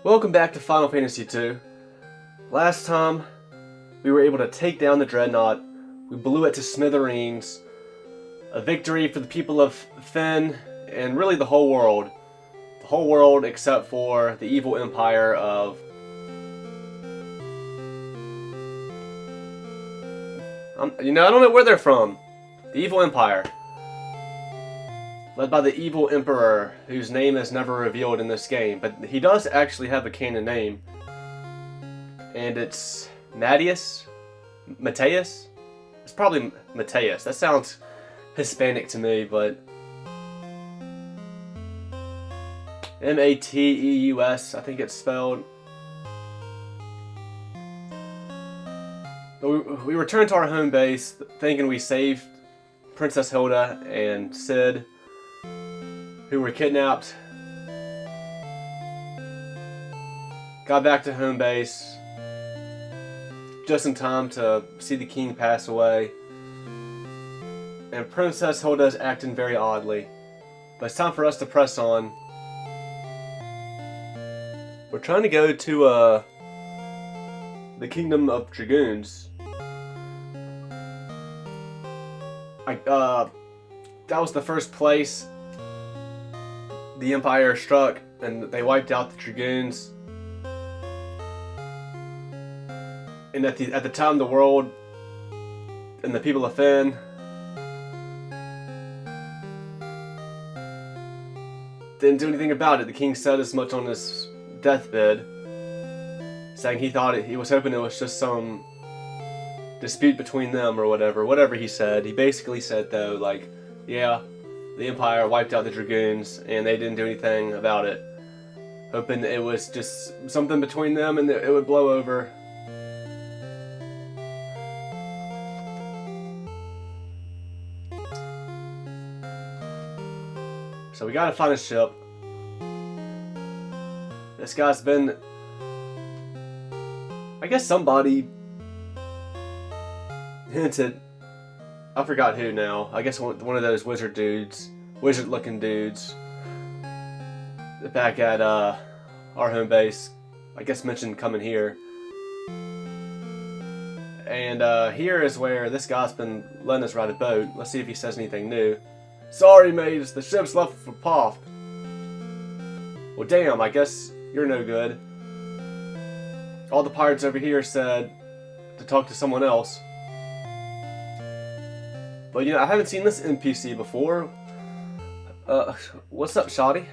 Welcome back to Final Fantasy II. Last time, we were able to take down the Dreadnought. We blew it to smithereens. A victory for the people of Fynn, and really the whole world. The whole world except for the evil empire of... I don't know where they're from. The evil empire. Led by the evil emperor, whose name is never revealed in this game, but he does actually have a canon name. And it's Mateus? It's probably Mateus. That sounds Hispanic to me, but... Mateus, I think it's spelled. But we returned to our home base, thinking we saved Princess Hilda and Cid, who were kidnapped. Got back to home base just in time to see the king pass away. And Princess Hilda is acting very oddly. But it's time for us to press on. We're trying to go to the Kingdom of Dragoons. That was the first place the Empire struck, and they wiped out the Dragoons. And at the time, the world and the people of Fynn didn't do anything about it. The king said as much on his deathbed, saying he was hoping it was just some dispute between them or whatever he said. He basically said though, like, yeah, the Empire wiped out the Dragoons and they didn't do anything about it, hoping it was just something between them and it would blow over. So we gotta find a ship. This guy's been... I guess somebody hinted. I forgot who now. I guess one of those wizard-looking dudes, back at our home base. I guess mentioned coming here. And here is where this guy's been letting us ride a boat. Let's see if he says anything new. Sorry, mates, the ship's left for Poft. Well, damn, I guess you're no good. All the pirates over here said to talk to someone else. But, I haven't seen this NPC before. What's up, Shoddy?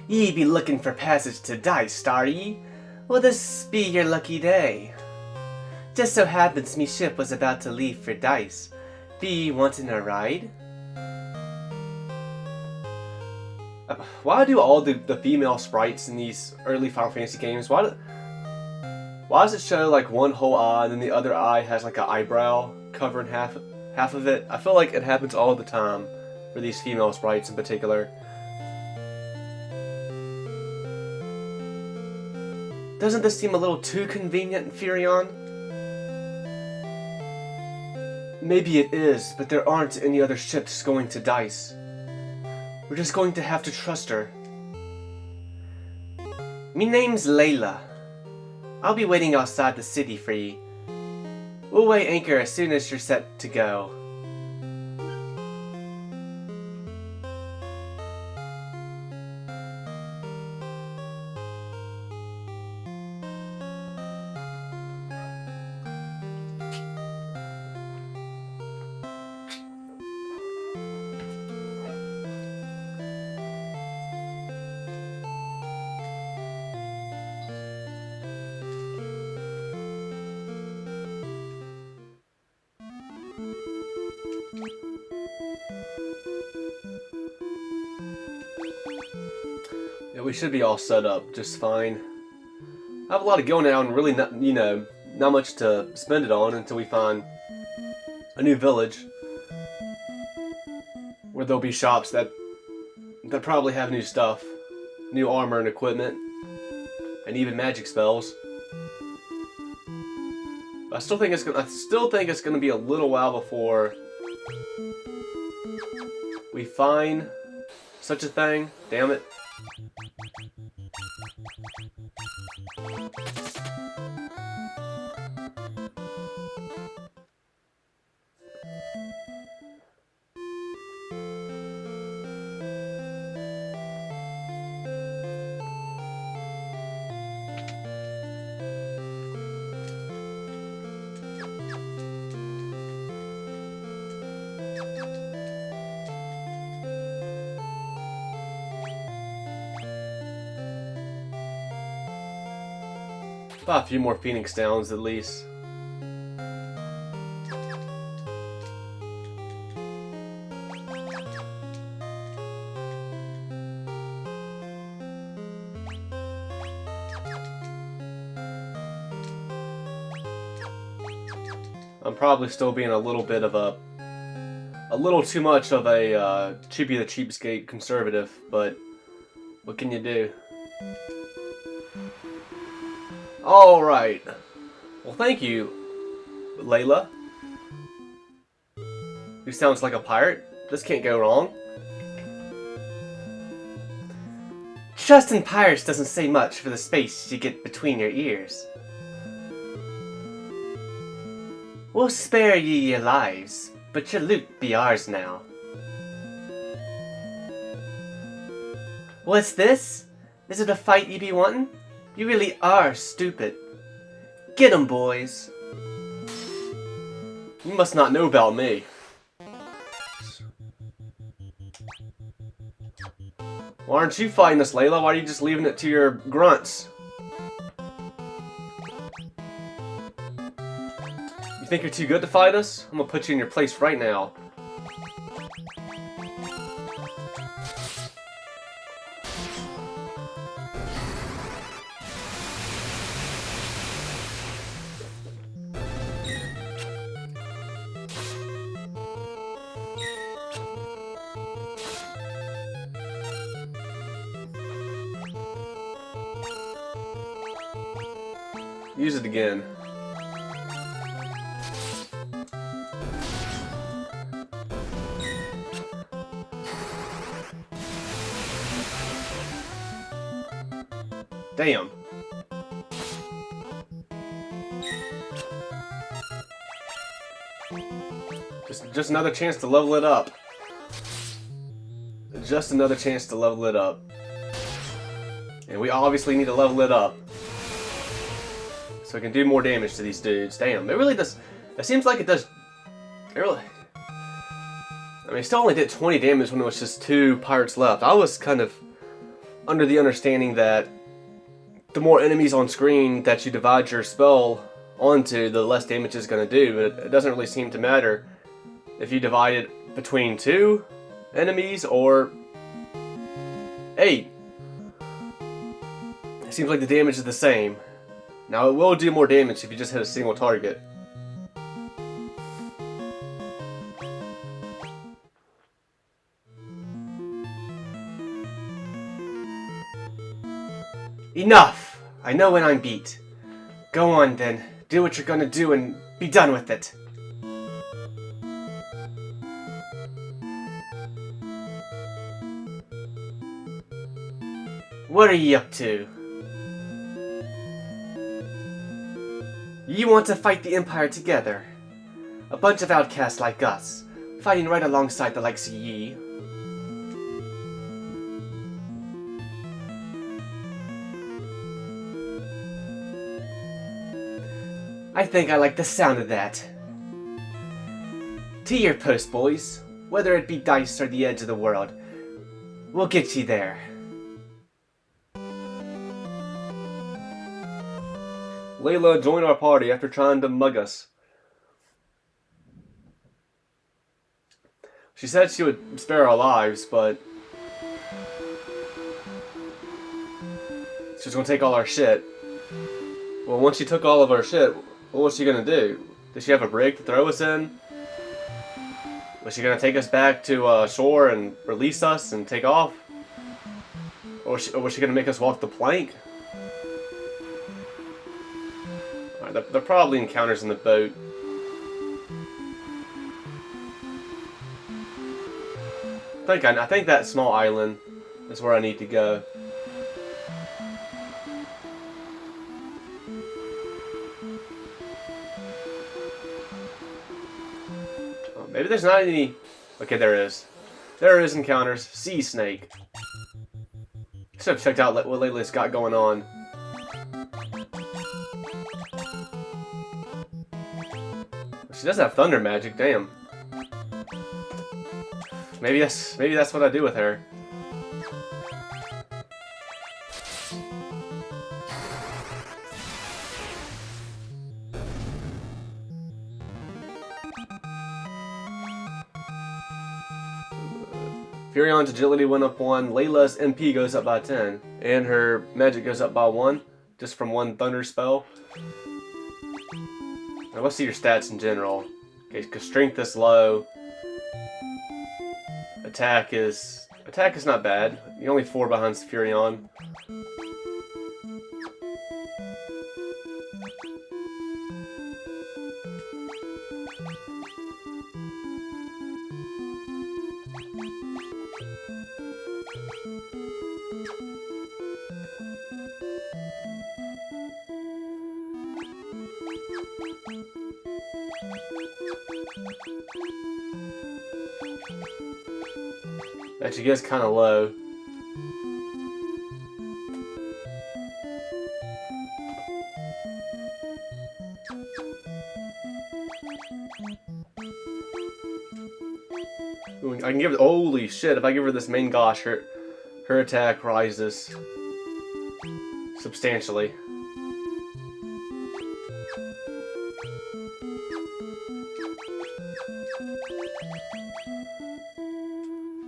Ye be looking for passage to Deist, are ye? Will this be your lucky day? Just so happens me ship was about to leave for Deist. Be ye wanting a ride? Why do all the female sprites in these early Final Fantasy games, why does it show like one whole eye and then the other eye has like an eyebrow covering half of it? I feel like it happens all the time for these female sprites in particular. Doesn't this seem a little too convenient, Furion? Maybe it is, but there aren't any other ships going to Deist. We're just going to have to trust her. Me name's Layla. I'll be waiting outside the city for ye. We'll weigh anchor as soon as you're set to go. Yeah, we should be all set up just fine. I have a lot of going out and really not much to spend it on until we find a new village where there'll be shops that probably have new stuff, new armor and equipment, and even magic spells. I still think it's gonna be a little while before we find such a thing. Damn it. About a few more Phoenix Downs at least. I'm probably still being a little bit of a little too much of a Chippy the Cheapskate conservative, but what can you do? Alright. Well, thank you, Layla. Who sounds like a pirate? This can't go wrong. Trusting pirates doesn't say much for the space you get between your ears. We'll spare ye your lives, but your loot be ours now. What's this? Is it a fight you be wantin'? You really are stupid. Get 'em, boys. You must not know about me. Why aren't you fighting us, Layla? Why are you just leaving it to your grunts? You think you're too good to fight us? I'm gonna put you in your place right now. Use it again. Damn. Just another chance to level it up. Just another chance to level it up. And we obviously need to level it up, so we can do more damage to these dudes. Damn, it really does. It seems like it does. It really. I mean, it still only did 20 damage when it was just 2 pirates left. I was kind of under the understanding that the more enemies on screen that you divide your spell onto, the less damage it's going to do. But it doesn't really seem to matter if you divide it between 2 enemies or 8. It seems like the damage is the same. Now, it will do more damage if you just hit a single target. Enough! I know when I'm beat. Go on then, do what you're gonna do and be done with it. What are ye up to? You want to fight the Empire together. A bunch of outcasts like us, fighting right alongside the likes of ye. I think I like the sound of that. To your post, boys. Whether it be Deist or the edge of the world, we'll get ye there. Layla joined our party after trying to mug us. She said she would spare our lives, but she was going to take all our shit. Well, once she took all of our shit, what was she going to do? Did she have a brig to throw us in? Was she going to take us back to shore and release us and take off? Or was she going to make us walk the plank? There are probably encounters in the boat. I think that small island is where I need to go. Maybe there's not any... Okay, there is. There is encounters. Sea Snake. Should have checked out what Layla's got going on. She does have thunder magic, damn. Maybe that's what I do with her. Furion's agility went up 1, Layla's MP goes up by 10, and her magic goes up by 1, just from one thunder spell. Now let's see your stats in general. Okay, because strength is low. Attack is not bad. You're only 4 behind Furion. Actually gets kind of low. Ooh, I can give it. Holy shit! If I give her this main gosh, her attack rises substantially.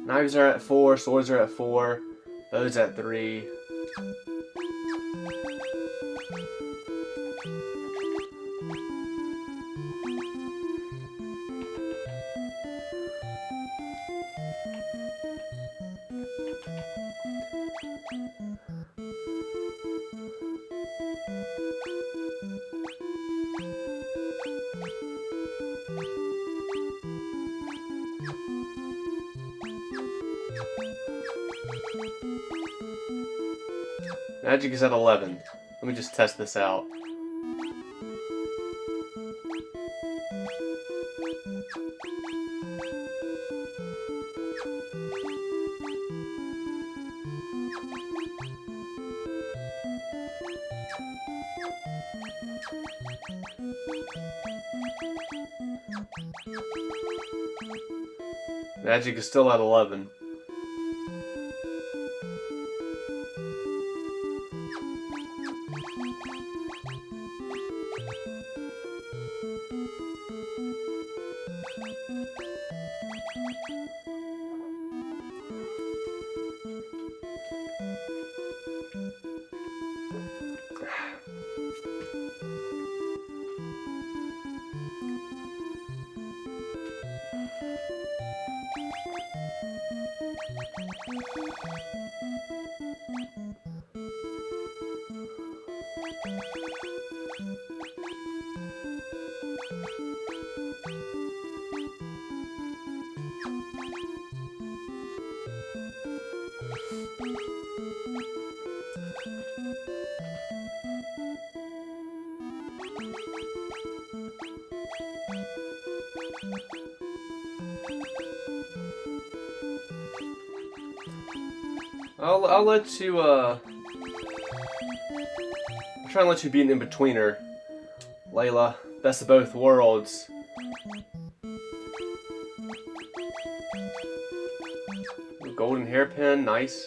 Knives are at 4, swords are at 4, bows at 3. Magic is at 11. Let me just test this out. Magic is still at 11. I'll let you, I'll try and let you be an in-betweener, Layla. Best of both worlds. Golden hairpin, nice.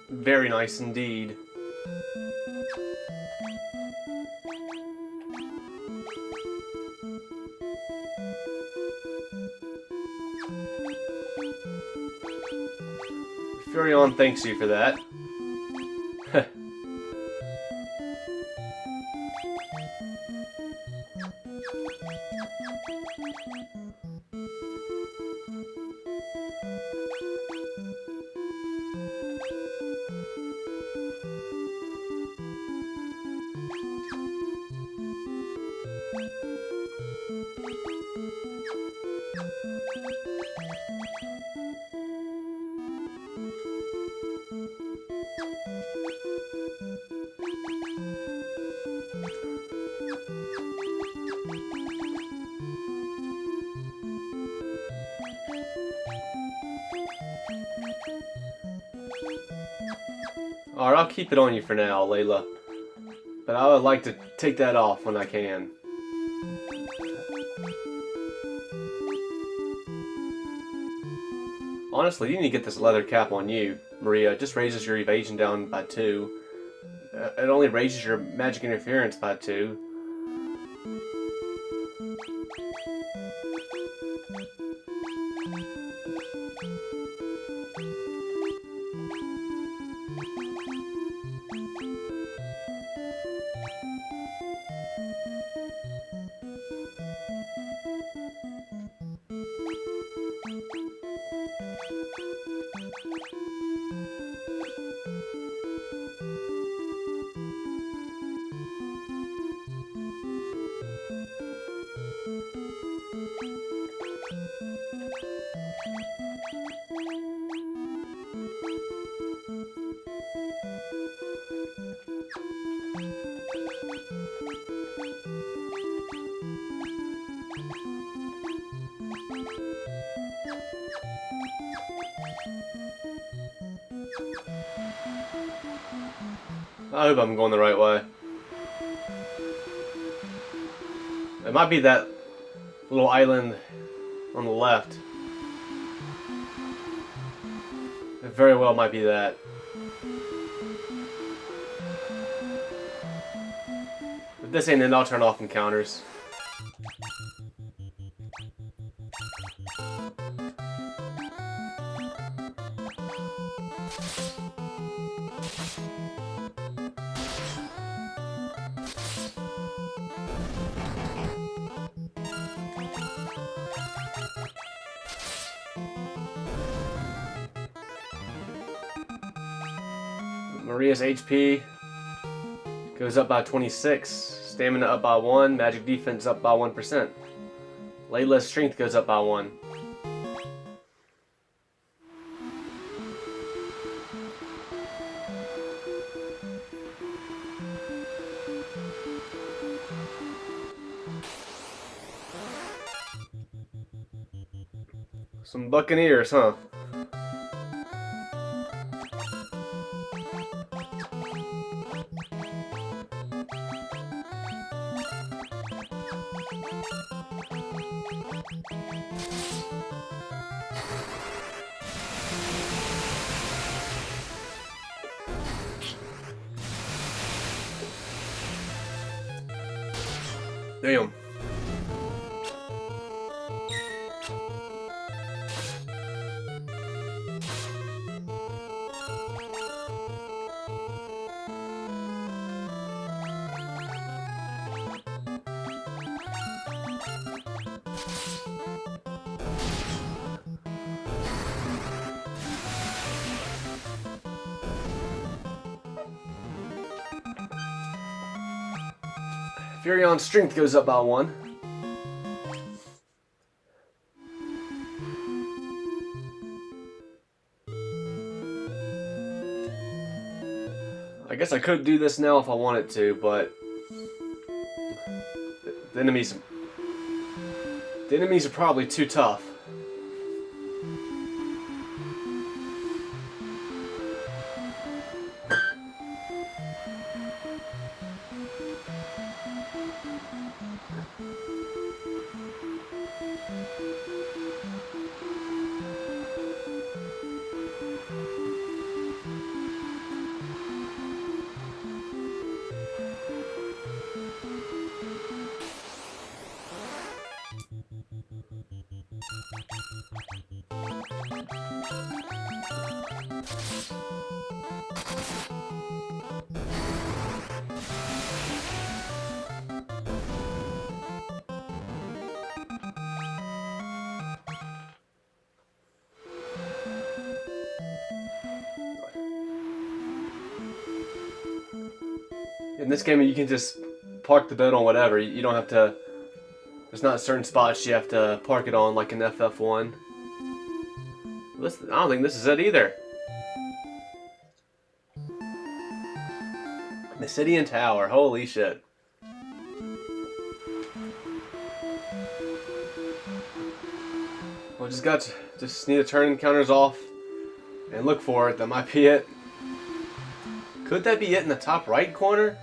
Very nice indeed. Furion thanks you for that. Alright, I'll keep it on you for now, Layla. But I would like to take that off when I can. Honestly, you need to get this leather cap on you, Maria. It just raises your evasion down by 2. It only raises your magic interference by 2. I hope I'm going the right way. It might be that little island on the left. It very well might be that. If this ain't it, I'll turn off encounters. Maria's HP goes up by 26, stamina up by 1, magic defense up by 1%. Layla's strength goes up by 1. Some buccaneers, huh? Damn. Furion's strength goes up by 1. I guess I could do this now if I wanted to, but the enemies are probably too tough. In this game, you can just park the boat on whatever. You don't have to... There's not certain spots you have to park it on, like in FF1. I don't think this is it either. The city and tower. Holy shit. Well, just need to turn encounters off and look for it. That might be it. Could that be it in the top right corner?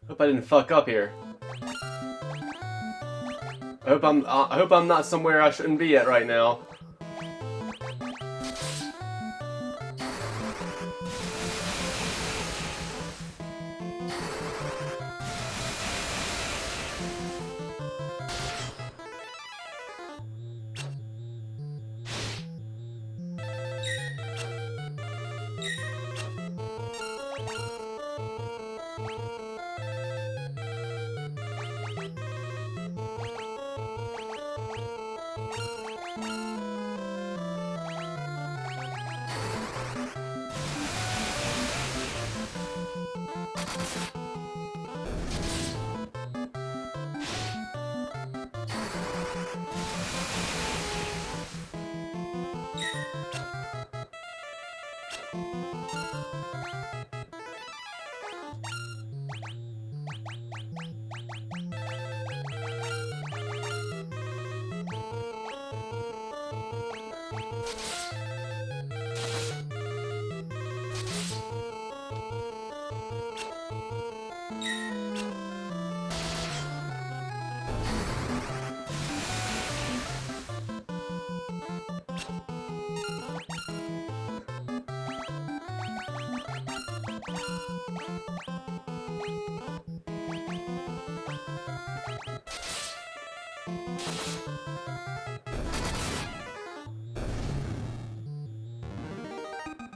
Hope I didn't fuck up here. I hope I'm not somewhere I shouldn't be at right now.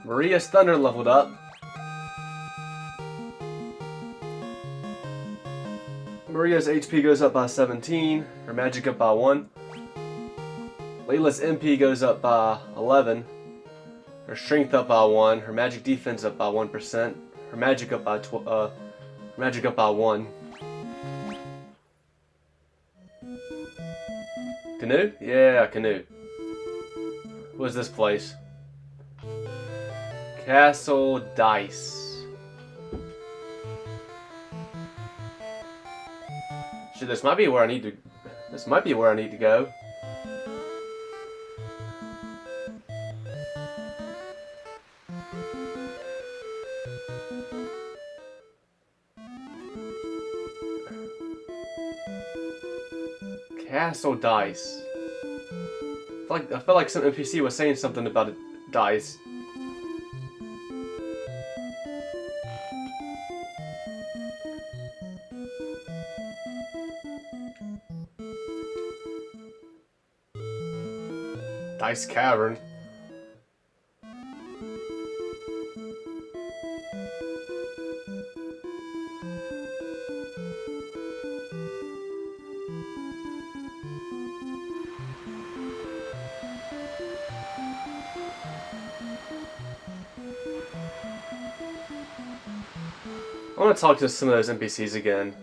Maria's Thunder leveled up. Maria's HP goes up by 17, her magic up by 1. Layla's MP goes up by 11, her strength up by 1, her magic defense up by 1%, her magic up by 1. Canoe? Yeah, canoe. What is this place? Castle Deist. Shit, this might be where I need to. This might be where I need to go. Castle Deist. I felt like some NPC was saying something about Deist. Deist Cavern. I want to talk to some of those NPCs again.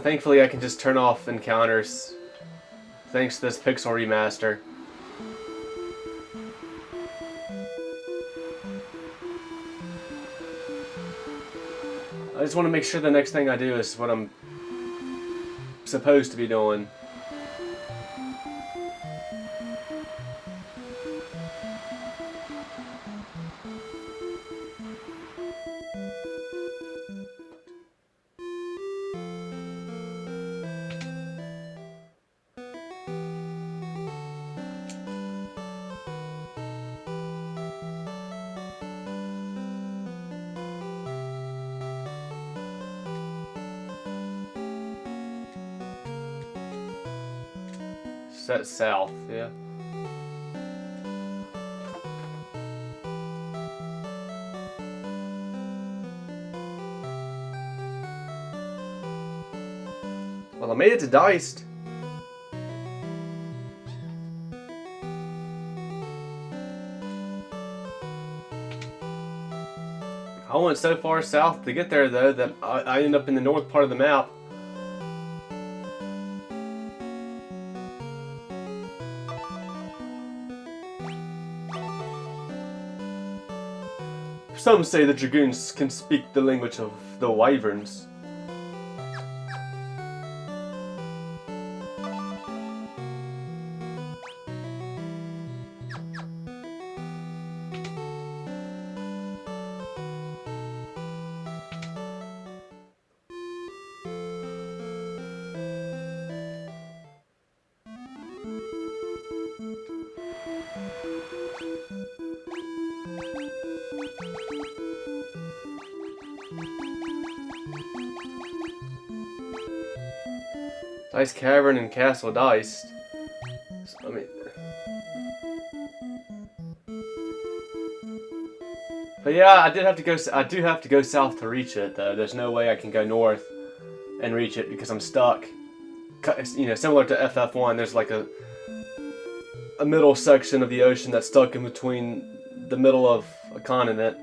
Thankfully I can just turn off encounters thanks to this Pixel Remaster. I just want to make sure the next thing I do is what I'm supposed to be doing. that's south, yeah. Well, I made it to Deist. I went so far south to get there, though, that I ended up in the north part of the map. Some say the Dragoons can speak the language of the Wyverns. Deist Cavern and Castle Deist. I mean, but yeah, I do have to go south to reach it, though. There's no way I can go north and reach it because I'm stuck. You know, similar to FF1, there's like a middle section of the ocean that's stuck in between the middle of a continent.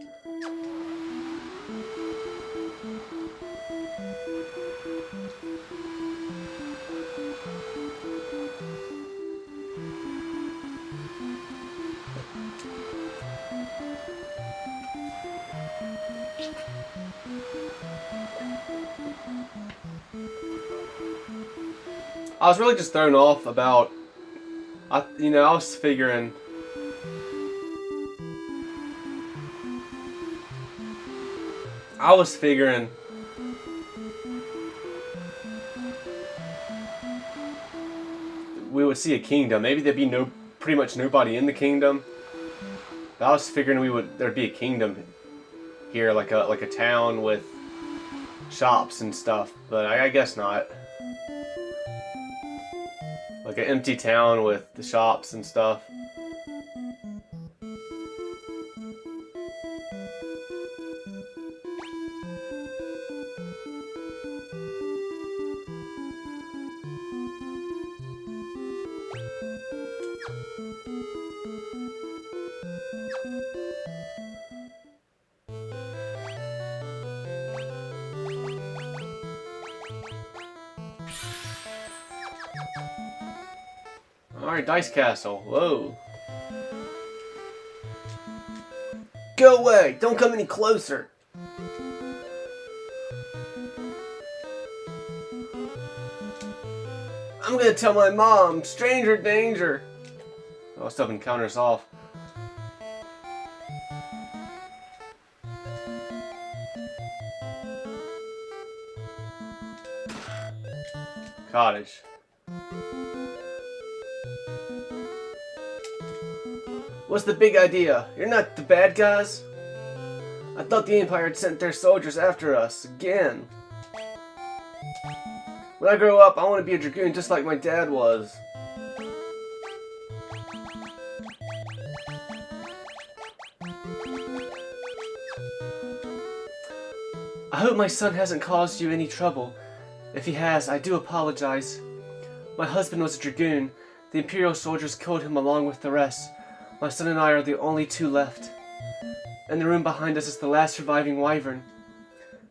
I was really just thrown off about, I was figuring, we would see a kingdom. Maybe there'd be pretty much nobody in the kingdom. But I was figuring there'd be a kingdom here, like a town with shops and stuff. But I guess not. Like an empty town with the shops and stuff. Alright, Dice Castle. Whoa. Go away! Don't come any closer! I'm gonna tell my mom! Stranger danger! Oh, stuff encounters off. Cottage. What's the big idea? You're not the bad guys? I thought the Empire had sent their soldiers after us, again. When I grow up, I want to be a Dragoon just like my dad was. I hope my son hasn't caused you any trouble. If he has, I do apologize. My husband was a Dragoon. The Imperial soldiers killed him along with the rest. My son and I are the only two left. In the room behind us is the last surviving wyvern.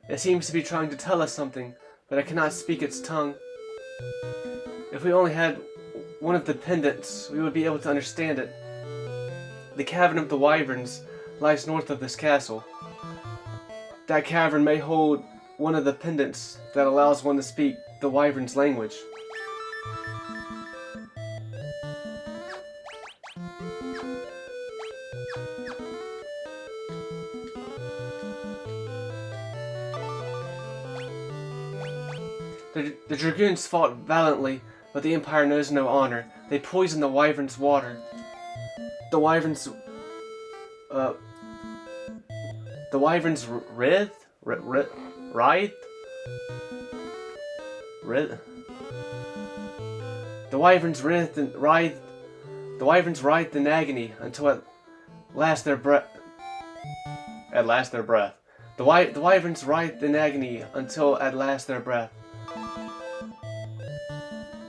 It seems to be trying to tell us something, but I cannot speak its tongue. If we only had one of the pendants, we would be able to understand it. The Cavern of the Wyverns lies north of this castle. That cavern may hold one of the pendants that allows one to speak the Wyvern's language. The Dragoons fought valiantly, but the Empire knows no honor. They poisoned the Wyvern's water. The Wyvern's writhe? The wyverns writhe and writhe. The wyverns writhed in agony until at last their breath. At last their breath. The wyverns writhed in agony until at last their breath.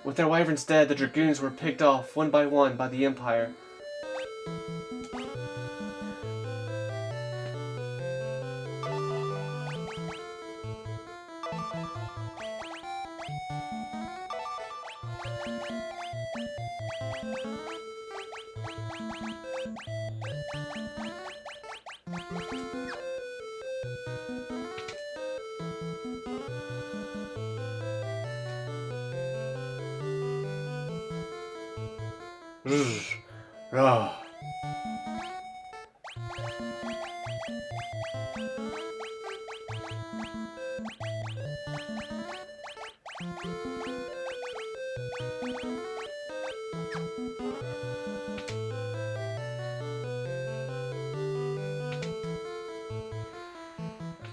With their wyverns dead, the dragoons were picked off one by the Empire. Ah.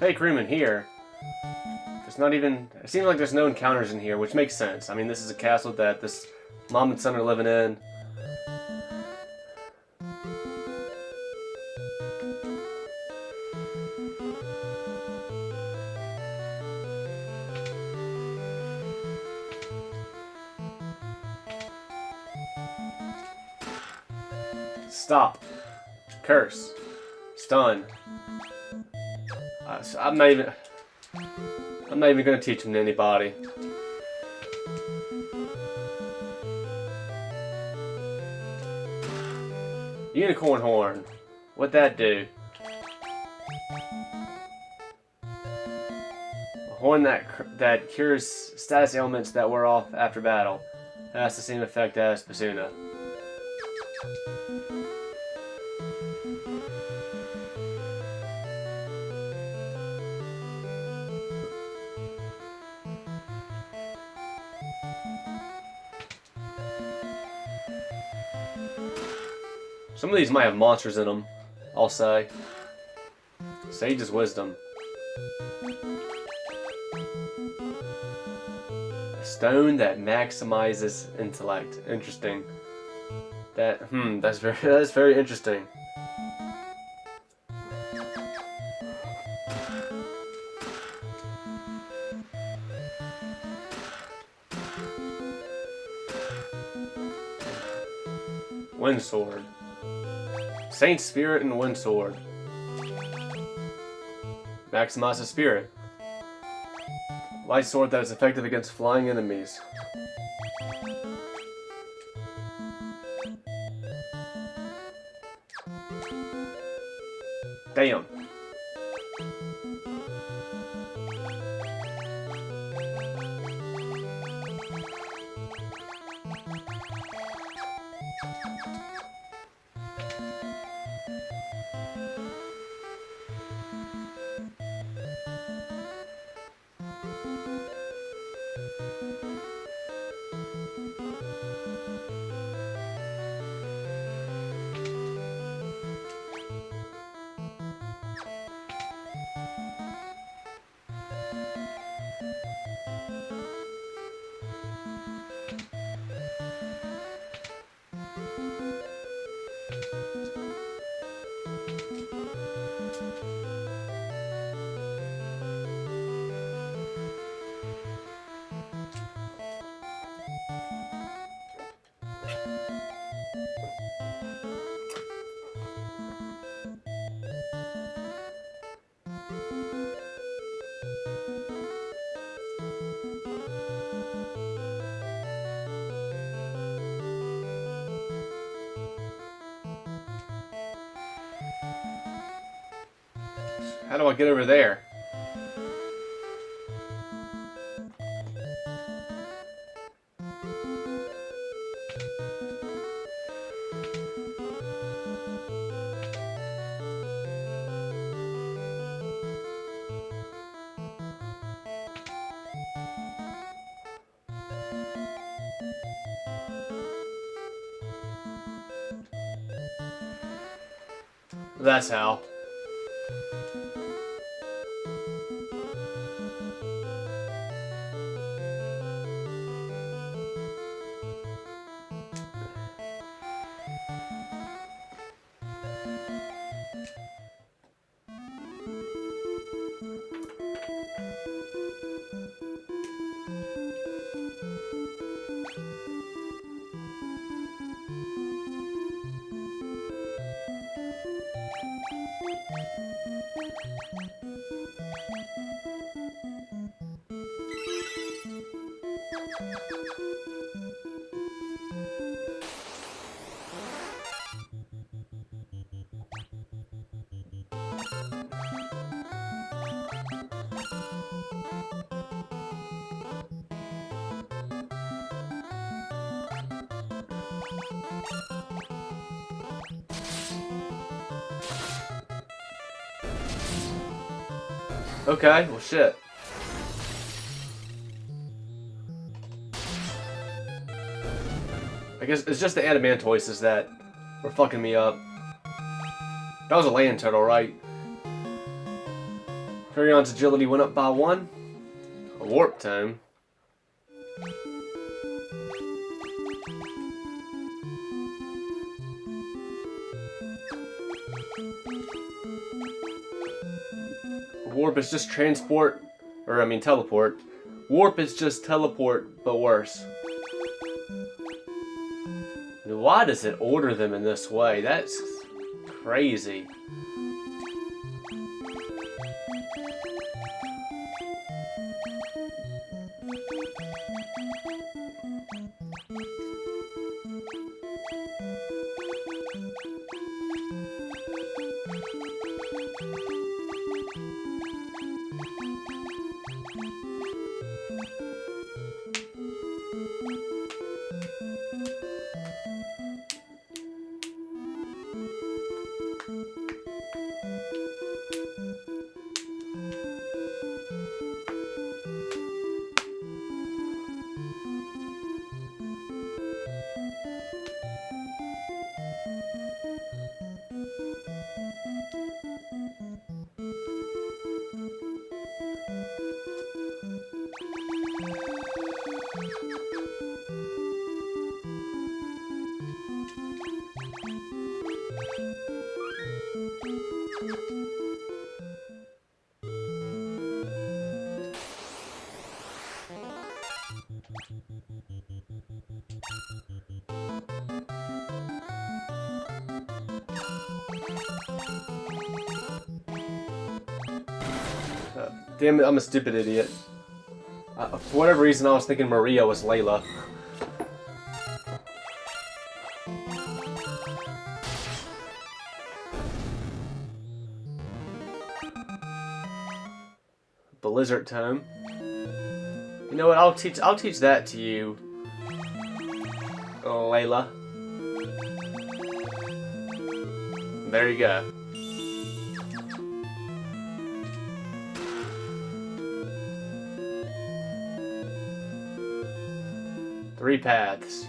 Fake room in here. There's not even. It seems like there's no encounters in here, which makes sense. I mean, this is a castle that this mom and son are living in. Stop. Curse. Stun. I'm not even gonna teach him to anybody. Unicorn horn. What'd that do? A horn that cures status ailments that wear off after battle. It has the same effect as Basuna. Some of these might have monsters in them, I'll say. Sage's Wisdom. A stone that maximizes intellect. Interesting. That's very interesting. Wind Sword. Saint Spirit and Wind Sword. Maximize the Spirit. Light sword that is effective against flying enemies. Damn. How do I get over there? That's how. Okay, well shit. I guess it's just the adamantoises that were fucking me up. That was a land turtle, right? Furion's agility went up by 1. A warp tome. Warp is just transport, or I mean teleport. Warp is just teleport, but worse. Why does it order them in this way? That's crazy. Damn it, I'm a stupid idiot. For whatever reason, I was thinking Maria was Layla. The lizard tome. You know what? I'll teach that to you, Layla. There you go. Three paths.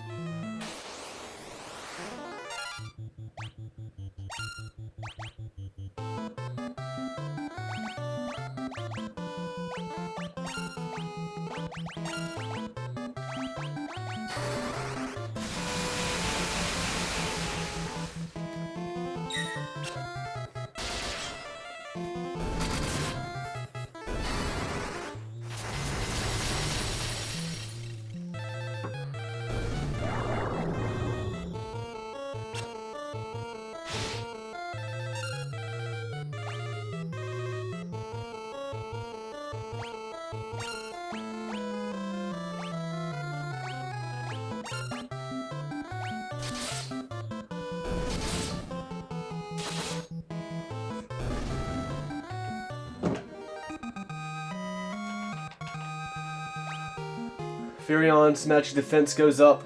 Furion's magic defense goes up.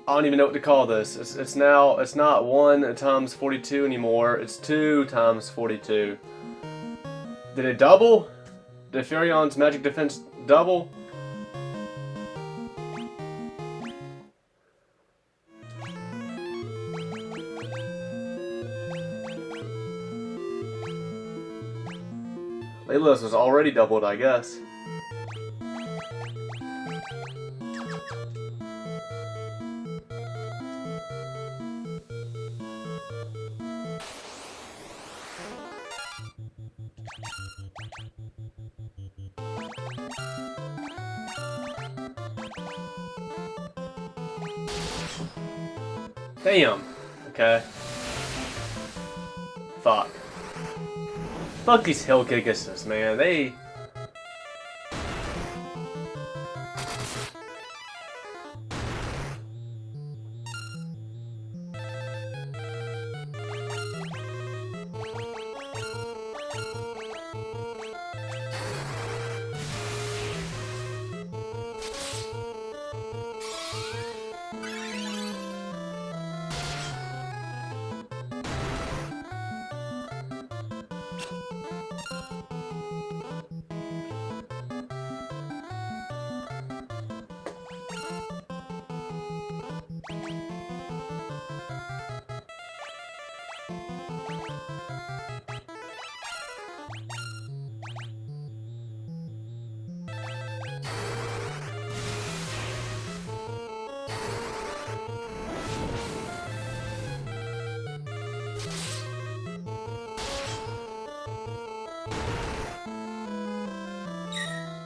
I don't even know what to call this. It's not 1 times 42 anymore. It's 2 times 42. Did it double? Did Furion's magic defense double? Layla's was already doubled, I guess. Damn. Okay. Fuck. Fuck these hill Gigasus, man. They...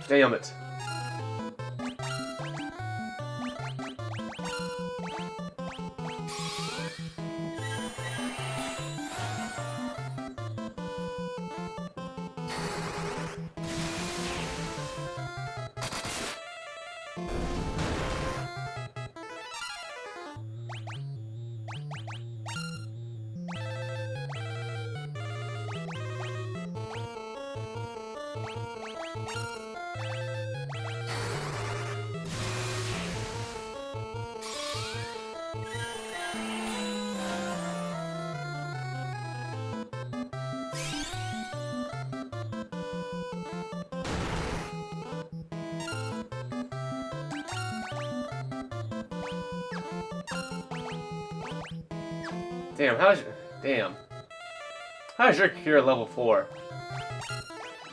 Damn it. Damn. How is your cure level 4?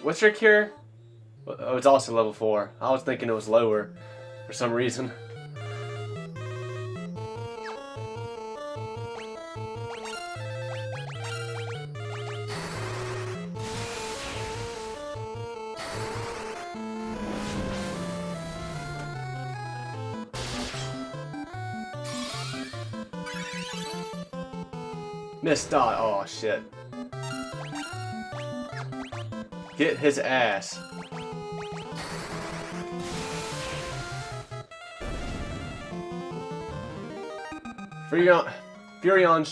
What's your cure? Oh, it's also level 4. I was thinking it was lower for some reason. Missed dot. Oh shit. Get his ass. Furion's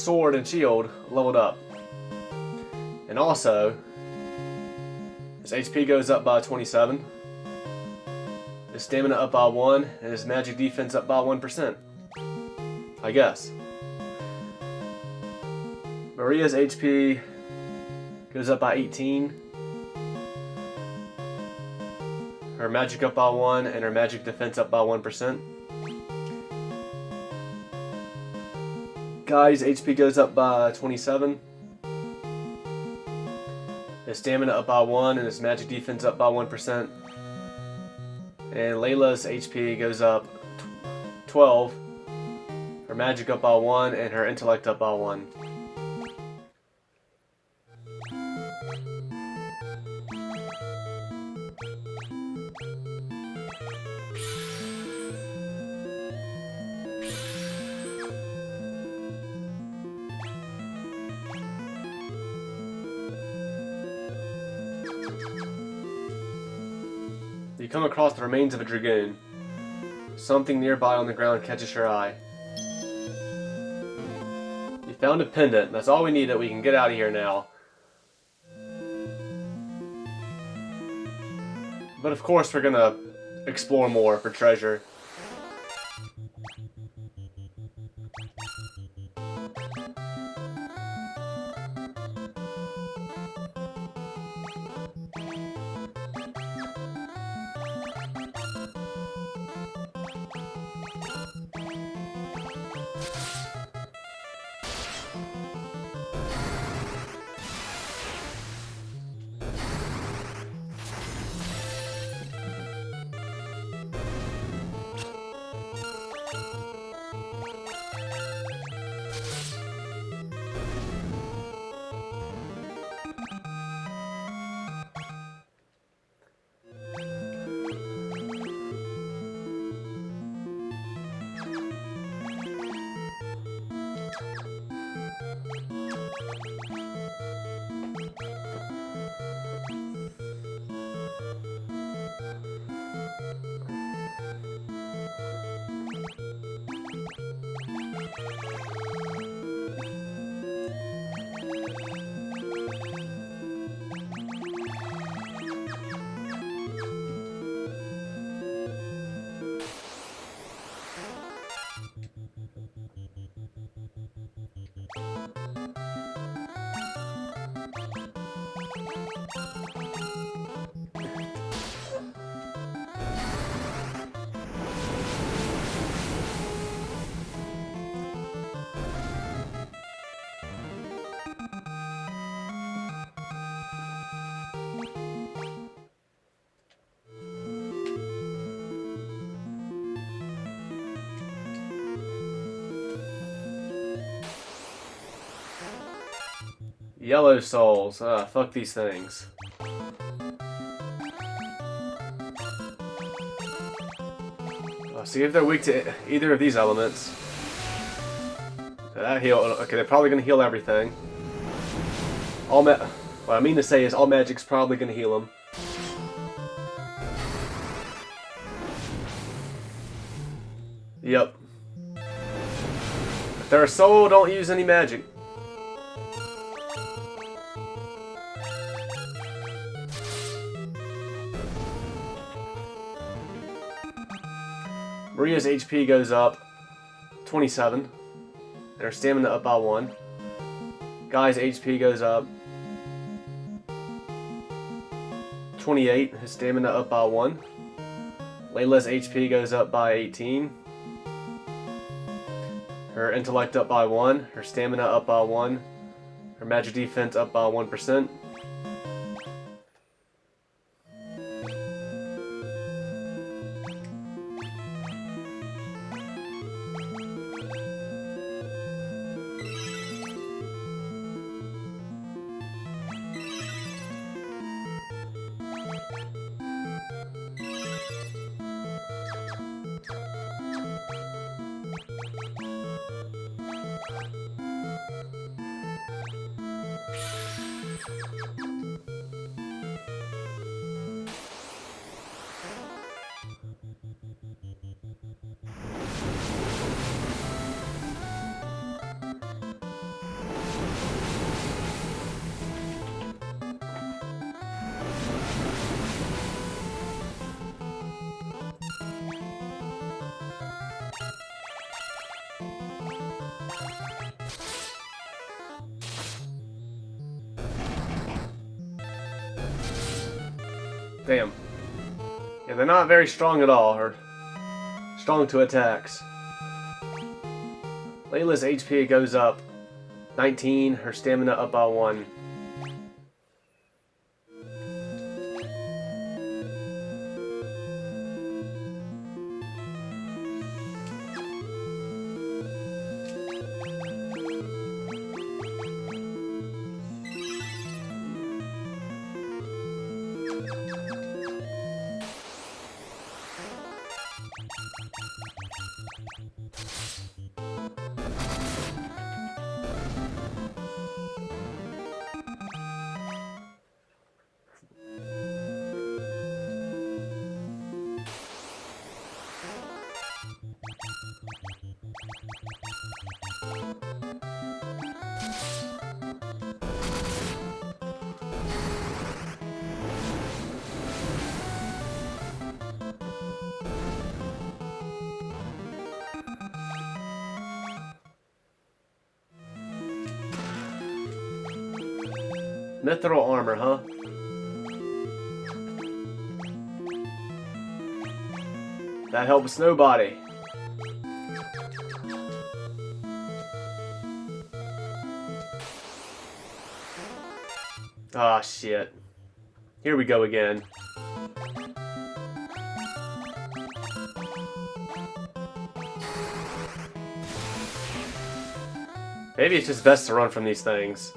sword and shield leveled up. And also, his HP goes up by 27. His stamina up by 1, and his magic defense up by 1%. I guess. Maria's HP goes up by 18. Her magic up by 1, and her magic defense up by 1%. Guy's HP goes up by 27. His stamina up by 1, and his magic defense up by 1%. And Layla's HP goes up 12. Her magic up by 1, and her intellect up by 1. You come across the remains of a dragoon. Something nearby on the ground catches your eye. You found a pendant. That's all we need. That we can get out of here now. But of course we're gonna explore more for treasure. Yellow souls. Fuck these things. See if they're weak to either of these elements. That heal. Okay, they're probably gonna heal everything. What I mean to say is all magic's probably gonna heal them. Yep. If they're a soul, don't use any magic. Maria's HP goes up 27. And her stamina up by 1. Guy's HP goes up 28. His stamina up by 1. Layla's HP goes up by 18. Her intellect up by 1. Her stamina up by 1. Her magic defense up by 1%. Damn. Yeah, they're not very strong at all, or strong to attacks. Layla's HP goes up 19, her stamina up by 1. Mithril armor, huh? That helps nobody. Ah, shit. Here we go again. Maybe it's just best to run from these things.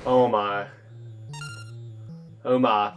Oh my. Oh my.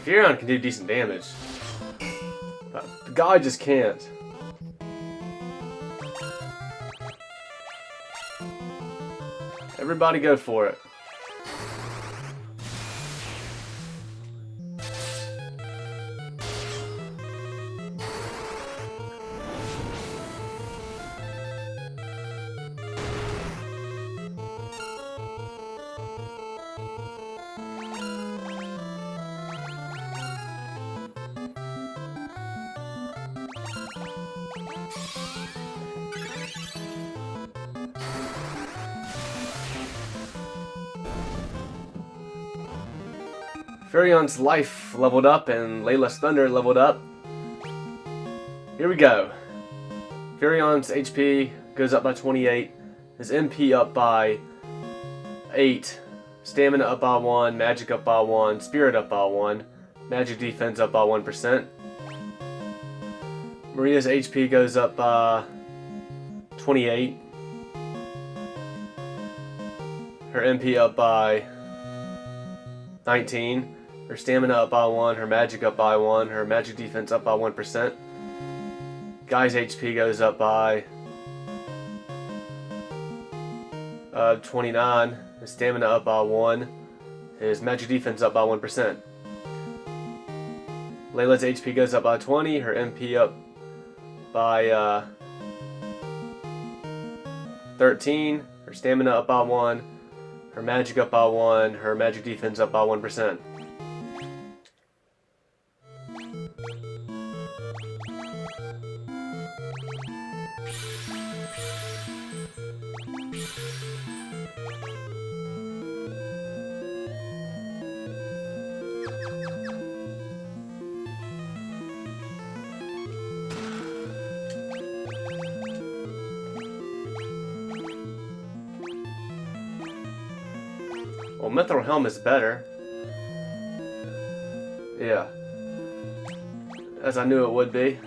Furion can do decent damage, but the guy just can't. Everybody go for it. Furion's life leveled up and Layla's thunder leveled up. Here we go. Furion's HP goes up by 28, his MP up by 8, stamina up by 1, magic up by 1, spirit up by 1, magic defense up by 1%. Maria's HP goes up by 28, her MP up by 19. Her stamina up by 1, her magic up by 1, her magic defense up by 1%. Guy's HP goes up by 29, his stamina up by 1, his magic defense up by 1%. Layla's HP goes up by 20, her MP up by 13, her stamina up by 1, her magic up by 1, her magic defense up by 1%. Well, Mithril Helm is better. Yeah. As I knew it would be.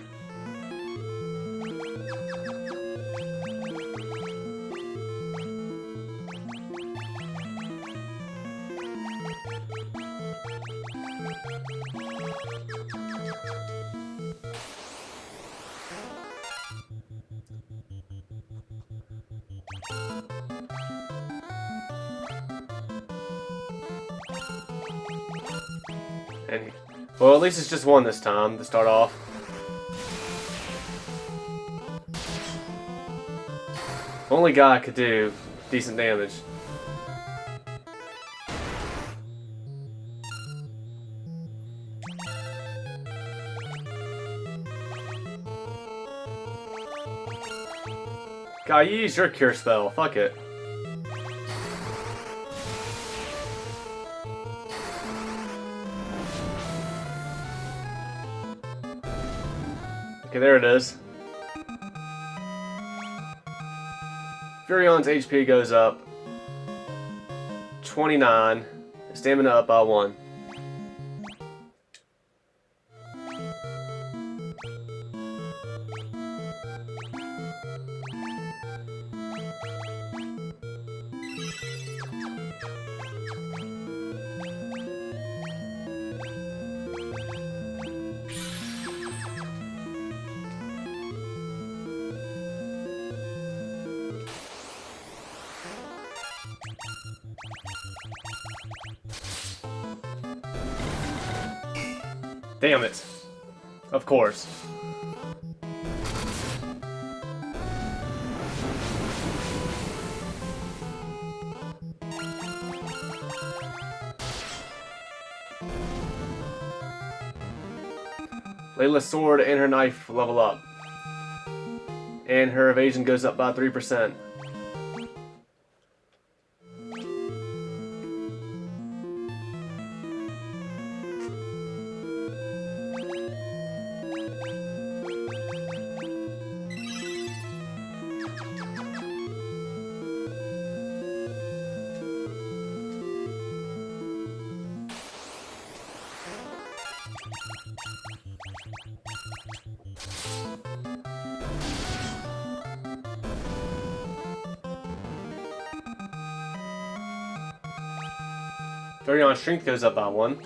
And well, at least it's just one this time to start off. Only guy could do decent damage. Guy, you use your cure spell. Fuck it. Okay, there it is. Furion's HP goes up 29, stamina up by 1. Damn it. Of course. Layla's sword and her knife level up. And her evasion goes up by 3%. Varion's strength goes up by 1.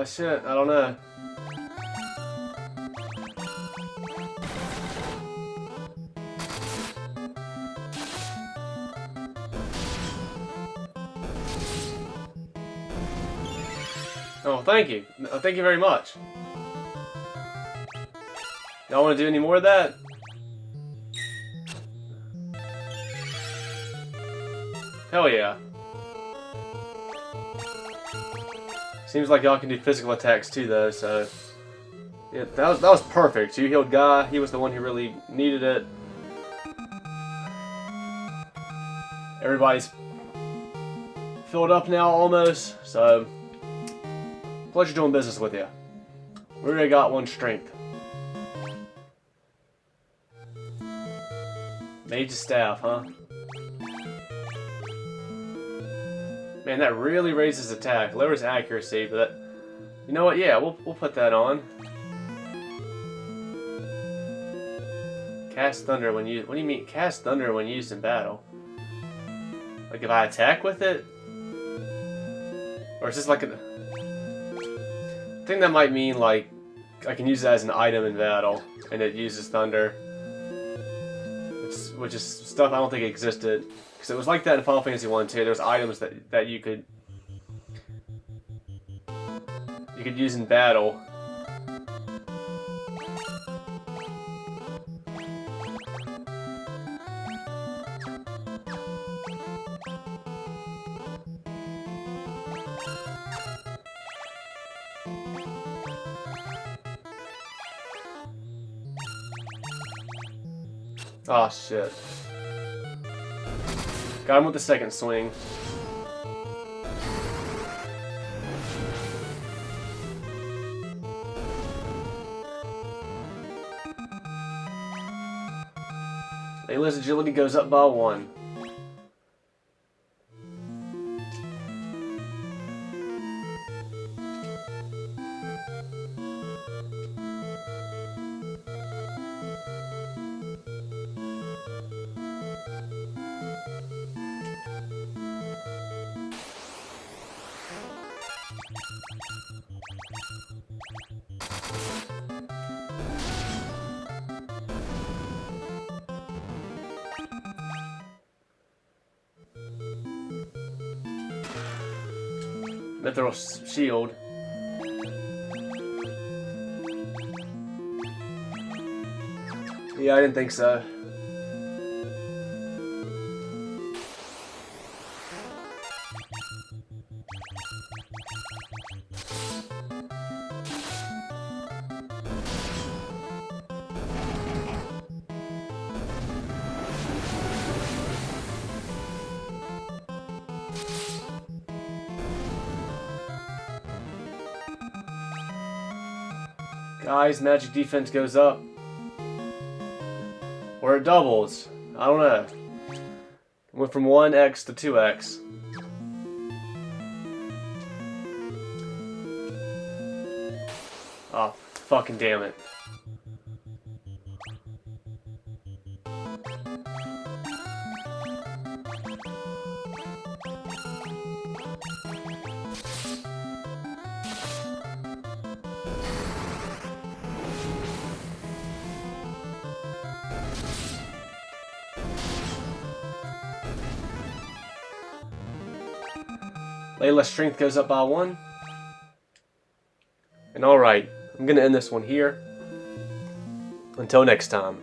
Shit, I don't know. Oh, thank you. Thank you very much. Y'all want to do any more of that? Hell yeah. Seems like y'all can do physical attacks too, though, so... Yeah, that was perfect. You healed Guy. He was the one who really needed it. Everybody's filled up now, almost, so... Pleasure doing business with you. We already got 1 strength. Mage's staff, huh? Man, that really raises attack, lowers accuracy, but that, you know what? Yeah, we'll put that on. Cast thunder when used. What do you mean cast thunder when used in battle? Like if I attack with it, or is this like a? I think that might mean like I can use it as an item in battle, and it uses thunder, which is stuff I don't think existed. Because it was like that in Final Fantasy 1 too. There's items that you could use in battle. Oh shit. Got him with the second swing. Layla's agility goes up by 1. Mithril shield. Yeah, I didn't think so. Guys, magic defense goes up. Or it doubles. I don't know. Went from 1x to 2x. Oh, fucking damn it. Layla's strength goes up by 1. And alright, I'm going to end this one here. Until next time.